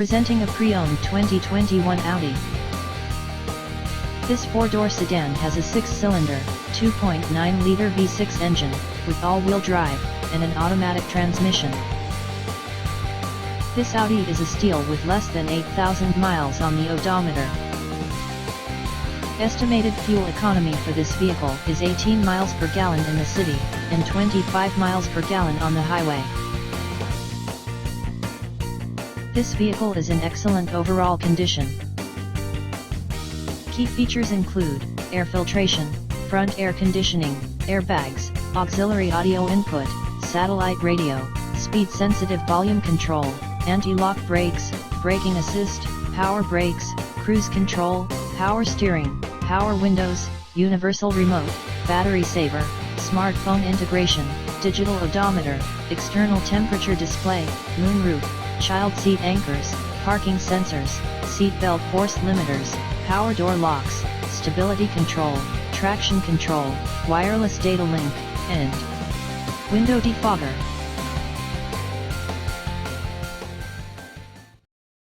Presenting a pre-owned 2021 Audi. This four-door sedan has a six-cylinder, 2.9-liter V6 engine, with all-wheel drive, and an automatic transmission. This Audi is a steal with less than 8,000 miles on the odometer. Estimated fuel economy for this vehicle is 18 miles per gallon in the city, and 25 miles per gallon on the highway. This vehicle is in excellent overall condition. Key features include air filtration, front air conditioning, airbags, auxiliary audio input, satellite radio, speed-sensitive volume control, anti-lock brakes, braking assist, power brakes, cruise control, power steering, power windows, universal remote, battery saver, smartphone integration, digital odometer, external temperature display, moonroof, child seat anchors, parking sensors, seat belt force limiters, power door locks, stability control, traction control, wireless data link, and window defogger.